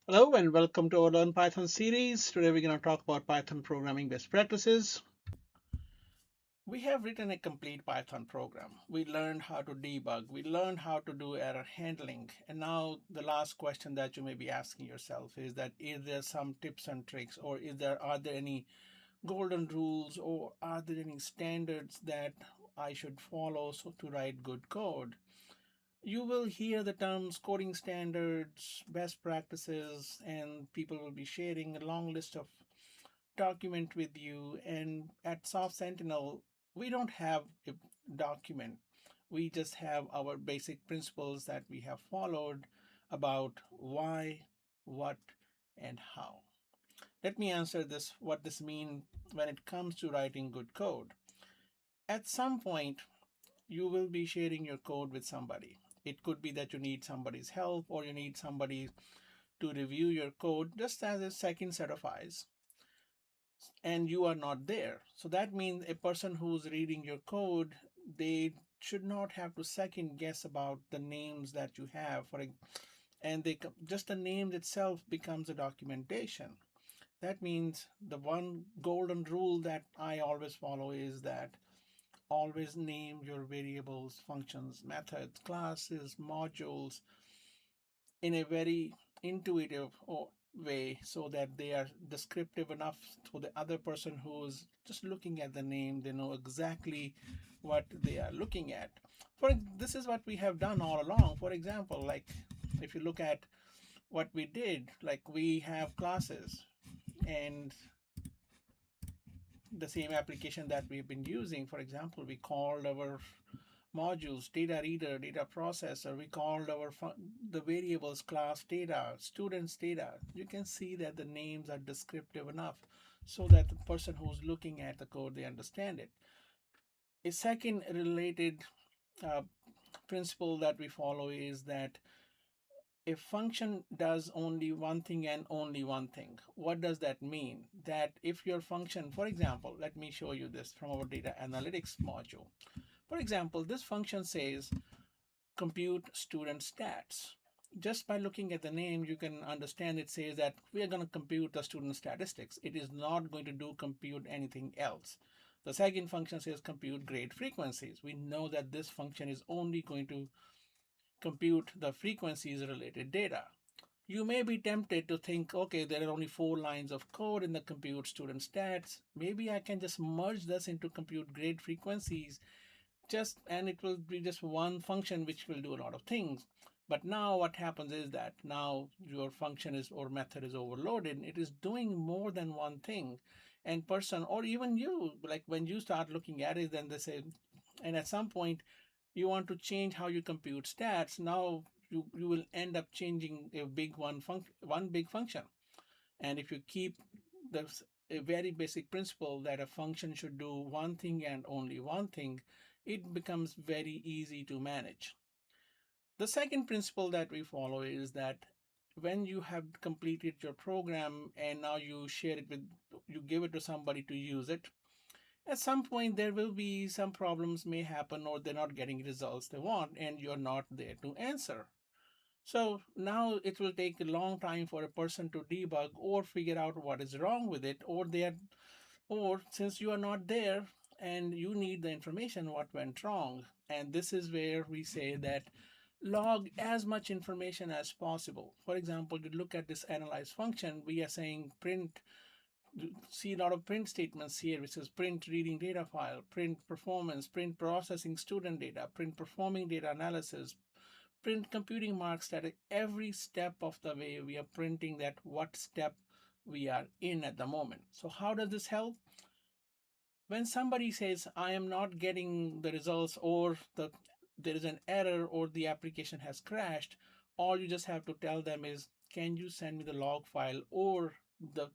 Hello and welcome to our Learn Python series. Today we're going to talk about Python programming best practices. We have written a complete Python program. We learned how to debug. We learned how to do error handling. And now the last question that you may be asking yourself is there some tips and tricks, or are there any golden rules, or are there any standards that I should follow to write good code? You will hear the terms coding standards, best practices, and people will be sharing a long list of document with you. And at Soft Sentinel, we don't have a document. We just have our basic principles that we have followed about why, what, and how. Let me answer this what this means when it comes to writing good code. At some point, you will be sharing your code with somebody. It could be that you need somebody's help or you need somebody to review your code just as a second set of eyes, and you are not there. So that means a person who's reading your code, they should not have to second guess about the names that you have and they just the name itself becomes a documentation. That means the one golden rule that I always follow is that always name your variables, functions, methods, classes, modules in a very intuitive way so that they are descriptive enough so the other person who's just looking at the name, they know exactly what they are looking at. For this is what we have done all along. For example, like if you look at what we did, like we have classes and the same application that we've been using. For example, we called our modules data reader, data processor. We called our the variables class data, students data. You can see that the names are descriptive enough so that the person who's looking at the code, they understand it. A second related uh, principle that we follow is that a function does only one thing and only one thing. What does that mean? That if your function, for example, let me show you this from our data analytics module. For example, this function says compute student stats. Just by looking at the name, you can understand it says that we are going to compute the student statistics. It is not going to do compute anything else. The second function says compute grade frequencies. We know that this function is only going to compute the frequencies related data. You may be tempted to think, okay, there are only 4 lines of code in the compute student stats. Maybe I can just merge this into compute grade frequencies and it will be just one function which will do a lot of things. But now what happens is that now your function is or method is overloaded. It is doing more than one thing. And person or even you, like when you start looking at it, then they say, and at some point you want to change how you compute stats. Now you will end up changing one big function. And if you keep the a very basic principle that a function should do one thing and only one thing, it becomes very easy to manage. The second principle that we follow is that when you have completed your program and now you give it to somebody to use it, at some point there will be some problems may happen or they're not getting results they want and you're not there to answer. So now it will take a long time for a person to debug or figure out what is wrong with it, or since you are not there and you need the information what went wrong. And this is where we say that log as much information as possible. For example, you look at this analyze function, we are saying print, see a lot of print statements here, which is print reading data file, print performance, print processing student data, print performing data analysis, print computing marks. That at every step of the way we are printing that what step we are in at the moment. So how does this help? When somebody says I am not getting the results, or there is an error, or the application has crashed, all you just have to tell them is, can you send me the log file or the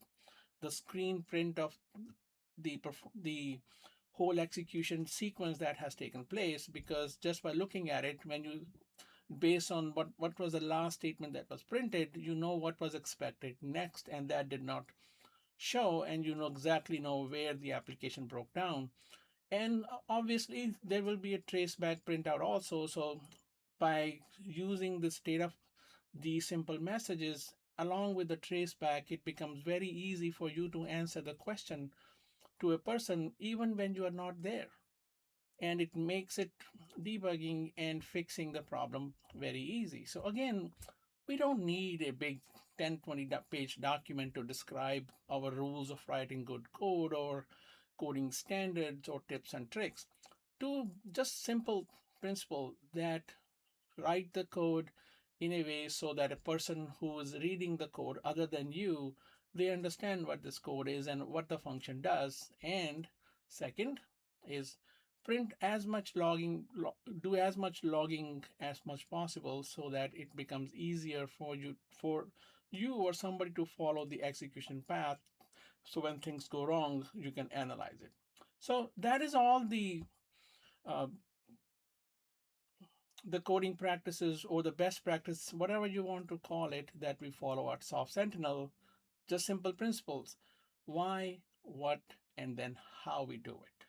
screen print of the whole execution sequence that has taken place? Because just by looking at it, when you based on what was the last statement that was printed, you know what was expected next, and that did not show, and you know exactly know where the application broke down. And obviously there will be a traceback printout also. So by using this data, these simple messages, along with the traceback, it becomes very easy for you to answer the question to a person even when you are not there. And it makes it debugging and fixing the problem very easy. So again, we don't need a big 10-20 page document to describe our rules of writing good code or coding standards or tips and tricks. Two just simple principle that write the code in a way so that a person who is reading the code other than you, they understand what this code is and what the function does. And second is print as much logging, do as much logging as much possible so that it becomes easier for you or somebody to follow the execution path. So when things go wrong, you can analyze it. So that is all uh, the coding practices or the best practice, whatever you want to call it, that we follow at Soft Sentinel. Just simple principles: why, what, and then how we do it.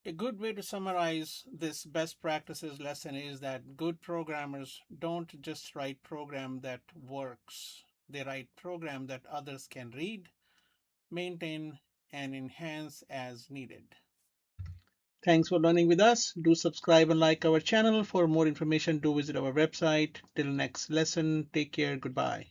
A good way to summarize this best practices lesson is that good programmers don't just write program that works. They write program that others can read, maintain, and enhance as needed. Thanks for learning with us. Do subscribe and like our channel. For more information, do visit our website. Till next lesson, take care. Goodbye.